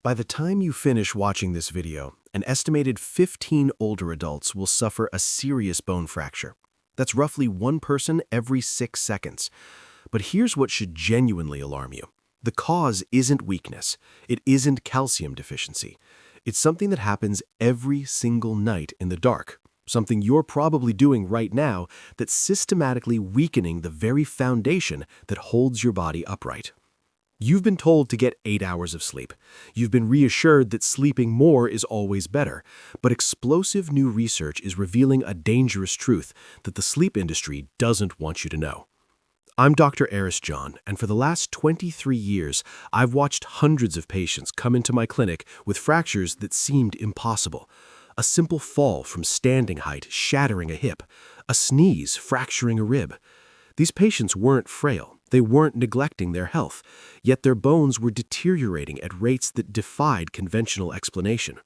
By the time you finish watching this video, an estimated 15 older adults will suffer a serious bone fracture. That's roughly one person every 6 seconds. But here's what should genuinely alarm you. The cause isn't weakness. It isn't calcium deficiency. It's something that happens every single night in the dark. Something you're probably doing right now that's systematically weakening the very foundation that holds your body upright. You've been told to get 8 hours of sleep. You've been reassured that sleeping more is always better. But explosive new research is revealing a dangerous truth that the sleep industry doesn't want you to know. I'm Dr. Eris John, and for the last 23 years, I've watched hundreds of patients come into my clinic with fractures that seemed impossible. A simple fall from standing height shattering a hip, a sneeze fracturing a rib. These patients weren't frail. They weren't neglecting their health, yet their bones were deteriorating at rates that defied conventional explanation.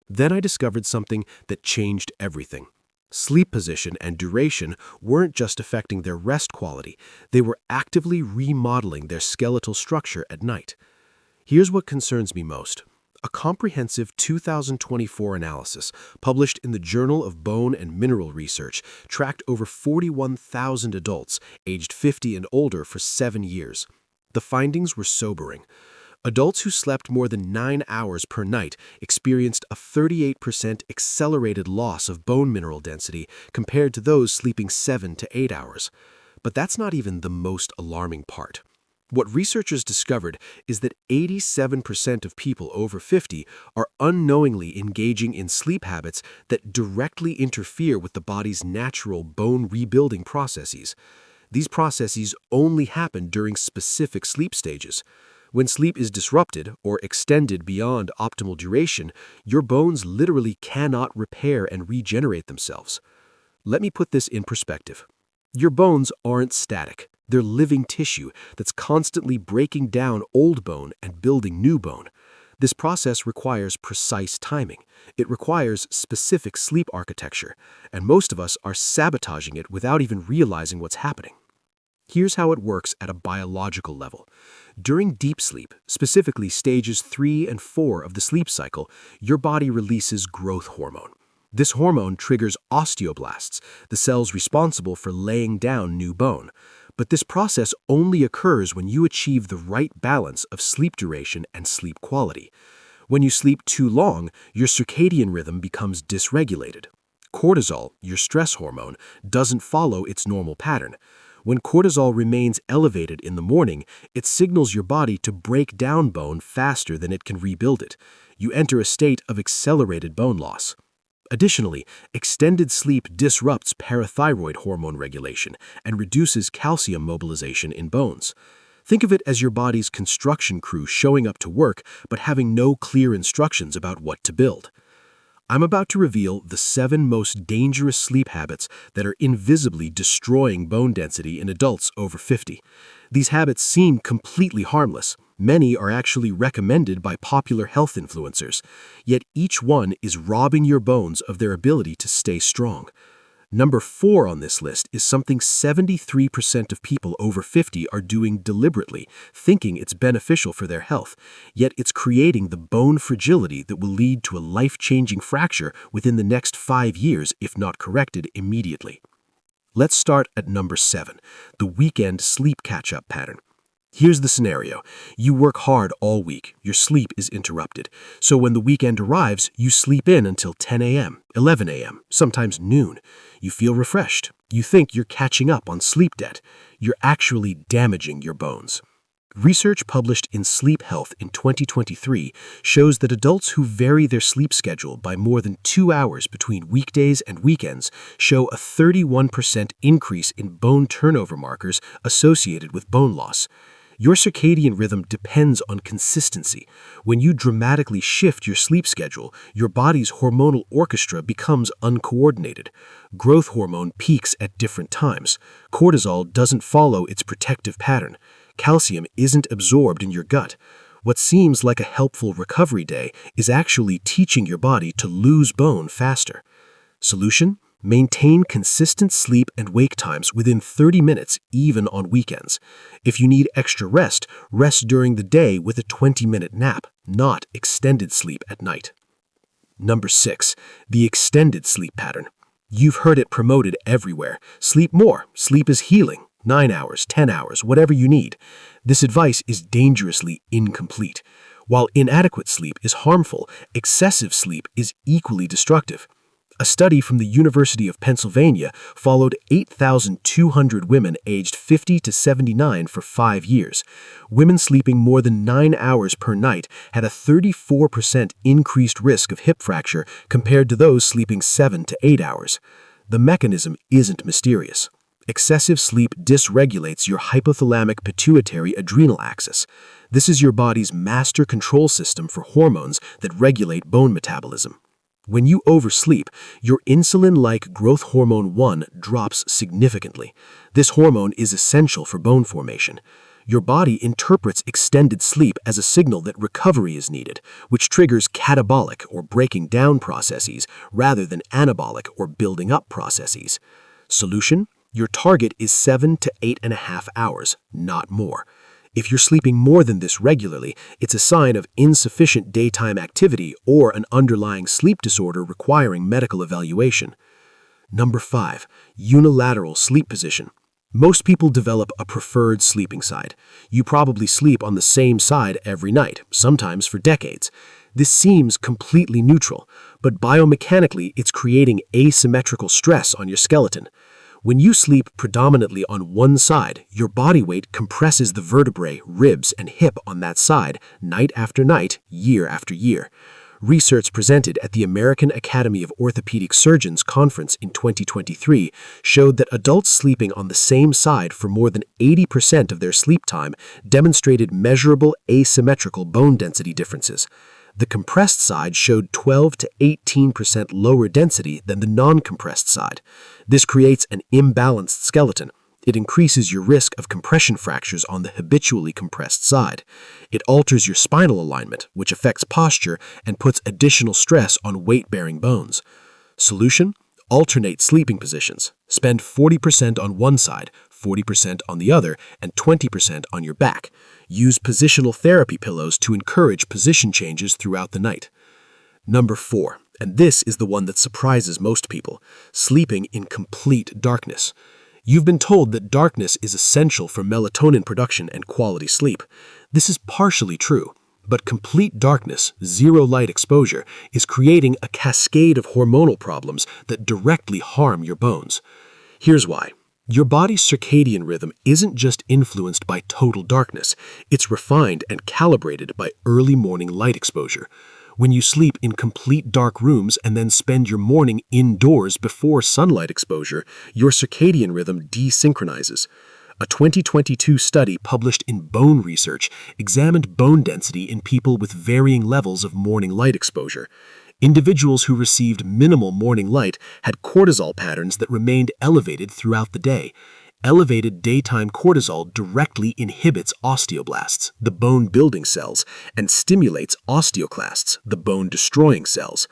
Then I discovered something that changed everything. Sleep position and duration weren't just affecting their rest quality, they were actively remodeling their skeletal structure at night. Here's what concerns me most. A comprehensive 2024 analysis published in the Journal of Bone and Mineral Research tracked over 41,000 adults aged 50 and older for 7 years. The findings were sobering. Adults who slept more than 9 hours per night experienced a 38% accelerated loss of bone mineral density compared to those sleeping 7 to 8 hours. But that's not even the most alarming part. What researchers discovered is that 87% of people over 50 are unknowingly engaging in sleep habits that directly interfere with the body's natural bone rebuilding processes. These processes only happen during specific sleep stages. When sleep is disrupted or extended beyond optimal duration, your bones literally cannot repair and regenerate themselves. Let me put this in perspective. Your bones aren't static. They're living tissue that's constantly breaking down old bone and building new bone. This process requires precise timing. It requires specific sleep architecture, and most of us are sabotaging it without even realizing what's happening. Here's how it works at a biological level. During deep sleep, specifically stages 3 and 4 of the sleep cycle, your body releases growth hormone. This hormone triggers osteoblasts, the cells responsible for laying down new bone. But this process only occurs when you achieve the right balance of sleep duration and sleep quality. When you sleep too long, your circadian rhythm becomes dysregulated. Cortisol, your stress hormone, doesn't follow its normal pattern. When cortisol remains elevated in the morning, it signals your body to break down bone faster than it can rebuild it. You enter a state of accelerated bone loss. Additionally, extended sleep disrupts parathyroid hormone regulation and reduces calcium mobilization in bones. Think of it as your body's construction crew showing up to work but having no clear instructions about what to build. I'm about to reveal the 7 most dangerous sleep habits that are invisibly destroying bone density in adults over 50. These habits seem completely harmless. Many are actually recommended by popular health influencers, yet each one is robbing your bones of their ability to stay strong. Number 4 on this list is something 73% of people over 50 are doing deliberately, thinking it's beneficial for their health, yet it's creating the bone fragility that will lead to a life-changing fracture within the next 5 years if not corrected immediately. Let's start at number 7, the weekend sleep catch-up pattern. Here's the scenario. You work hard all week, your sleep is interrupted. So when the weekend arrives, you sleep in until 10 a.m., 11 a.m., sometimes noon. You feel refreshed. You think you're catching up on sleep debt. You're actually damaging your bones. Research published in Sleep Health in 2023 shows that adults who vary their sleep schedule by more than 2 hours between weekdays and weekends show a 31% increase in bone turnover markers associated with bone loss. Your circadian rhythm depends on consistency. When you dramatically shift your sleep schedule, your body's hormonal orchestra becomes uncoordinated. Growth hormone peaks at different times. Cortisol doesn't follow its protective pattern. Calcium isn't absorbed in your gut. What seems like a helpful recovery day is actually teaching your body to lose bone faster. Solution? Maintain consistent sleep and wake times within 30 minutes, even on weekends. If you need extra rest, rest during the day with a 20-minute nap, not extended sleep at night. Number 6. The extended sleep pattern. You've heard it promoted everywhere. Sleep more. Sleep is healing. 9 hours, 10 hours, whatever you need. This advice is dangerously incomplete. While inadequate sleep is harmful, excessive sleep is equally destructive. A study from the University of Pennsylvania followed 8,200 women aged 50 to 79 for 5 years. Women sleeping more than 9 hours per night had a 34% increased risk of hip fracture compared to those sleeping 7 to 8 hours. The mechanism isn't mysterious. Excessive sleep dysregulates your hypothalamic pituitary adrenal axis. This is your body's master control system for hormones that regulate bone metabolism. When you oversleep, your insulin-like growth hormone 1 drops significantly. This hormone is essential for bone formation. Your body interprets extended sleep as a signal that recovery is needed, which triggers catabolic or breaking down processes rather than anabolic or building up processes. Solution? Your target is 7 to 8.5 hours, not more. If you're sleeping more than this regularly, it's a sign of insufficient daytime activity or an underlying sleep disorder requiring medical evaluation. Number 5. Unilateral sleep position. Most people develop a preferred sleeping side. You probably sleep on the same side every night, sometimes for decades. This seems completely neutral, but biomechanically it's creating asymmetrical stress on your skeleton. When you sleep predominantly on one side, your body weight compresses the vertebrae, ribs, and hip on that side, night after night, year after year. Research presented at the American Academy of Orthopedic Surgeons conference in 2023 showed that adults sleeping on the same side for more than 80% of their sleep time demonstrated measurable asymmetrical bone density differences. The compressed side showed 12 to 18% lower density than the non-compressed side. This creates an imbalanced skeleton. It increases your risk of compression fractures on the habitually compressed side. It alters your spinal alignment, which affects posture and puts additional stress on weight-bearing bones. Solution? Alternate sleeping positions. Spend 40% on one side, 40% on the other, and 20% on your back. Use positional therapy pillows to encourage position changes throughout the night. Number 4, and this is the one that surprises most people, sleeping in complete darkness. You've been told that darkness is essential for melatonin production and quality sleep. This is partially true, but complete darkness, zero light exposure, is creating a cascade of hormonal problems that directly harm your bones. Here's why. Your body's circadian rhythm isn't just influenced by total darkness, it's refined and calibrated by early morning light exposure. When you sleep in complete dark rooms and then spend your morning indoors before sunlight exposure, your circadian rhythm desynchronizes. A 2022 study published in Bone Research examined bone density in people with varying levels of morning light exposure. Individuals who received minimal morning light had cortisol patterns that remained elevated throughout the day. Elevated daytime cortisol directly inhibits osteoblasts, the bone-building cells, and stimulates osteoclasts, the bone-destroying cells.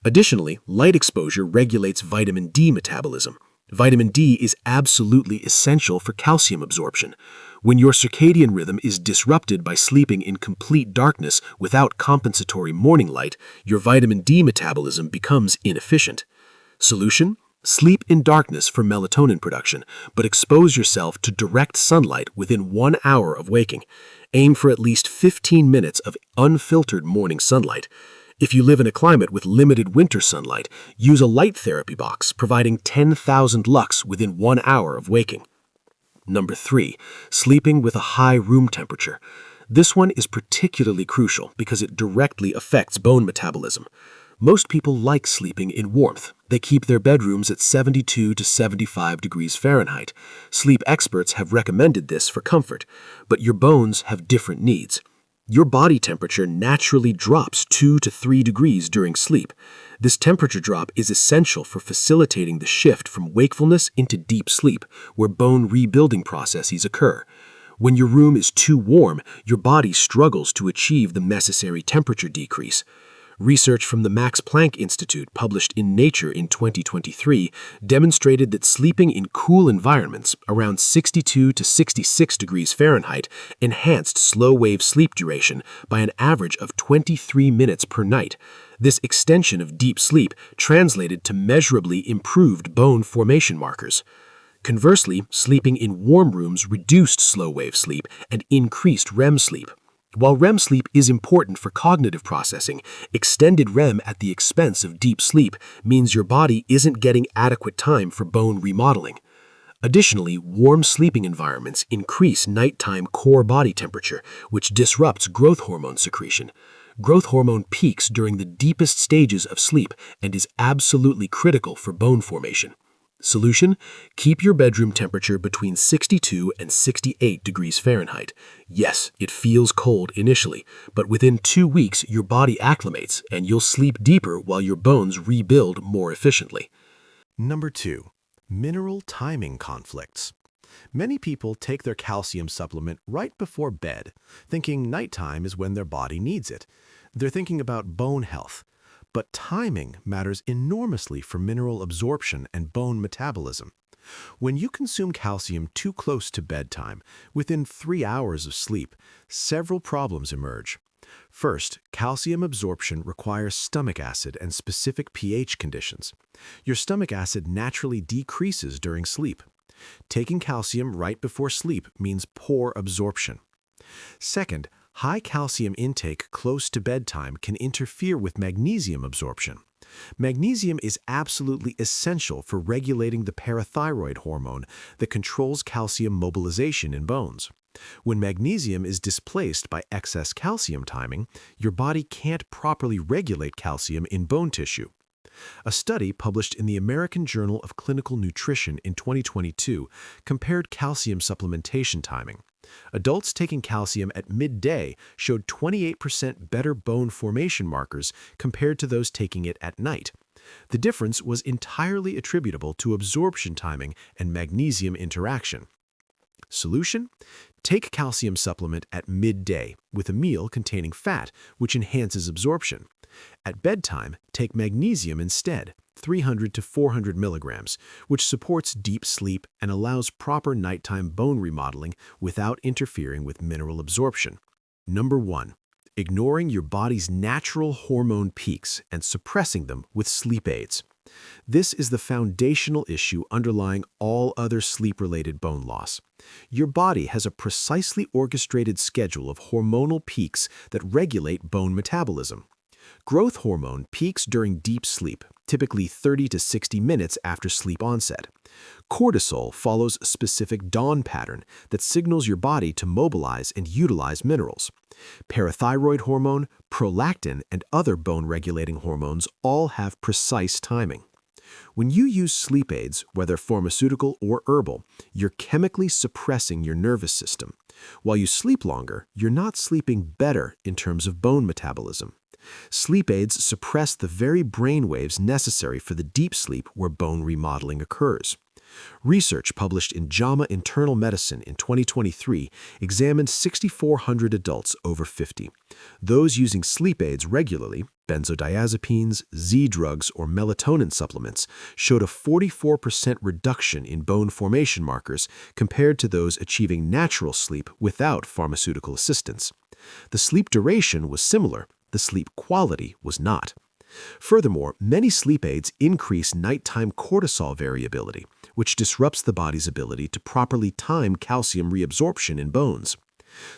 Additionally, light exposure regulates vitamin D metabolism. Vitamin D is absolutely essential for calcium absorption. When your circadian rhythm is disrupted by sleeping in complete darkness without compensatory morning light, your vitamin D metabolism becomes inefficient. Solution? Sleep in darkness for melatonin production, but expose yourself to direct sunlight within 1 hour of waking. Aim for at least 15 minutes of unfiltered morning sunlight. If you live in a climate with limited winter sunlight, use a light therapy box providing 10,000 lux within 1 hour of waking. Number 3, sleeping with a high room temperature. This one is particularly crucial because it directly affects bone metabolism. Most people like sleeping in warmth. They keep their bedrooms at 72 to 75 degrees Fahrenheit. Sleep experts have recommended this for comfort, but your bones have different needs. Your body temperature naturally drops 2 to 3 degrees during sleep. This temperature drop is essential for facilitating the shift from wakefulness into deep sleep, where bone rebuilding processes occur. When your room is too warm, your body struggles to achieve the necessary temperature decrease. Research from the Max Planck Institute, published in Nature in 2023, demonstrated that sleeping in cool environments around 62 to 66 degrees Fahrenheit enhanced slow-wave sleep duration by an average of 23 minutes per night. This extension of deep sleep translated to measurably improved bone formation markers. Conversely, sleeping in warm rooms reduced slow-wave sleep and increased REM sleep. While REM sleep is important for cognitive processing, extended REM at the expense of deep sleep means your body isn't getting adequate time for bone remodeling. Additionally, warm sleeping environments increase nighttime core body temperature, which disrupts growth hormone secretion. Growth hormone peaks during the deepest stages of sleep and is absolutely critical for bone formation. Solution: keep your bedroom temperature between 62 and 68 degrees Fahrenheit. Yes, it feels cold initially, but within 2 weeks your body acclimates and you'll sleep deeper while your bones rebuild more efficiently. Number 2. Mineral timing conflicts. Many people take their calcium supplement right before bed, thinking nighttime is when their body needs it. They're thinking about bone health. But timing matters enormously for mineral absorption and bone metabolism. When you consume calcium too close to bedtime, within 3 hours of sleep, several problems emerge. First, calcium absorption requires stomach acid and specific pH conditions. Your stomach acid naturally decreases during sleep. Taking calcium right before sleep means poor absorption. Second, high calcium intake close to bedtime can interfere with magnesium absorption. Magnesium is absolutely essential for regulating the parathyroid hormone that controls calcium mobilization in bones. When magnesium is displaced by excess calcium timing, your body can't properly regulate calcium in bone tissue. A study published in the American Journal of Clinical Nutrition in 2022 compared calcium supplementation timing. Adults taking calcium at midday showed 28% better bone formation markers compared to those taking it at night. The difference was entirely attributable to absorption timing and magnesium interaction. Solution: take calcium supplement at midday with a meal containing fat, which enhances absorption. At bedtime, take magnesium instead, 300 to 400 milligrams, which supports deep sleep and allows proper nighttime bone remodeling without interfering with mineral absorption. Number 1. Ignoring your body's natural hormone peaks and suppressing them with sleep aids. This is the foundational issue underlying all other sleep-related bone loss. Your body has a precisely orchestrated schedule of hormonal peaks that regulate bone metabolism. Growth hormone peaks during deep sleep, typically 30 to 60 minutes after sleep onset. Cortisol follows a specific dawn pattern that signals your body to mobilize and utilize minerals. Parathyroid hormone, prolactin, and other bone-regulating hormones all have precise timing. When you use sleep aids, whether pharmaceutical or herbal, you're chemically suppressing your nervous system. While you sleep longer, you're not sleeping better in terms of bone metabolism. Sleep aids suppress the very brain waves necessary for the deep sleep where bone remodeling occurs. Research published in JAMA Internal Medicine in 2023 examined 6,400 adults over 50. Those using sleep aids regularly, benzodiazepines, Z-drugs, or melatonin supplements, showed a 44% reduction in bone formation markers compared to those achieving natural sleep without pharmaceutical assistance. The sleep duration was similar. The sleep quality was not. Furthermore, many sleep aids increase nighttime cortisol variability, which disrupts the body's ability to properly time calcium reabsorption in bones.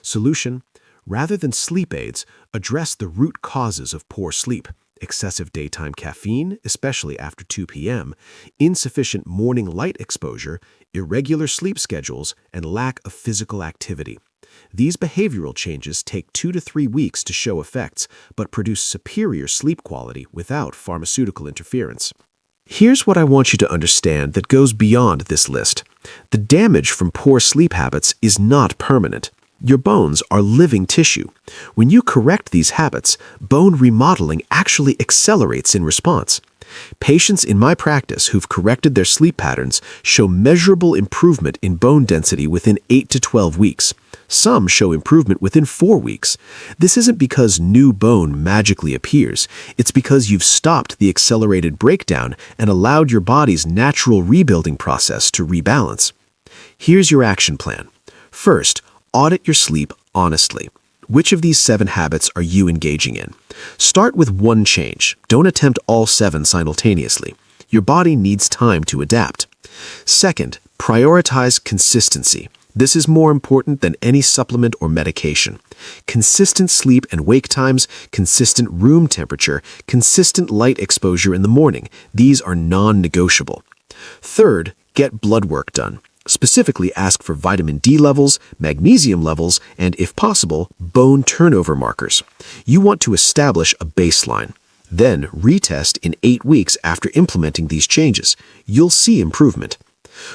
Solution: rather than sleep aids, address the root causes of poor sleep: excessive daytime caffeine, especially after 2 p.m., insufficient morning light exposure, irregular sleep schedules, and lack of physical activity. These behavioral changes take 2 to 3 weeks to show effects, but produce superior sleep quality without pharmaceutical interference. Here's what I want you to understand that goes beyond this list. The damage from poor sleep habits is not permanent. Your bones are living tissue. When you correct these habits, bone remodeling actually accelerates in response. Patients in my practice who've corrected their sleep patterns show measurable improvement in bone density within 8 to 12 weeks. Some show improvement within 4 weeks. This isn't because new bone magically appears. It's because you've stopped the accelerated breakdown and allowed your body's natural rebuilding process to rebalance. Here's your action plan. First, audit your sleep honestly. Which of these 7 habits are you engaging in? Start with one change. Don't attempt all 7 simultaneously. Your body needs time to adapt. Second, prioritize consistency. This is more important than any supplement or medication. Consistent sleep and wake times, consistent room temperature, consistent light exposure in the morning. These are non-negotiable. Third, get blood work done. Specifically ask for vitamin D levels, magnesium levels, and, if possible, bone turnover markers. You want to establish a baseline. Then retest in 8 weeks after implementing these changes. You'll see improvement.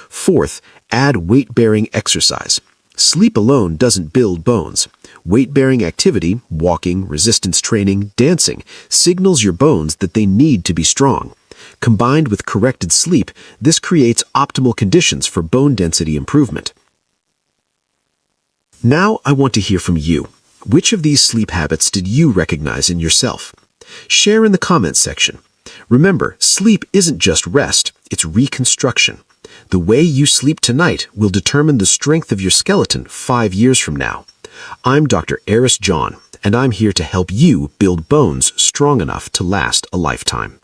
Fourth, add weight-bearing exercise. Sleep alone doesn't build bones. Weight-bearing activity, walking, resistance training, dancing, signals your bones that they need to be strong. Combined with corrected sleep, this creates optimal conditions for bone density improvement. Now I want to hear from you. Which of these sleep habits did you recognize in yourself? Share in the comments section. Remember, sleep isn't just rest, it's reconstruction. The way you sleep tonight will determine the strength of your skeleton 5 years from now. I'm Dr. Eris John, and I'm here to help you build bones strong enough to last a lifetime.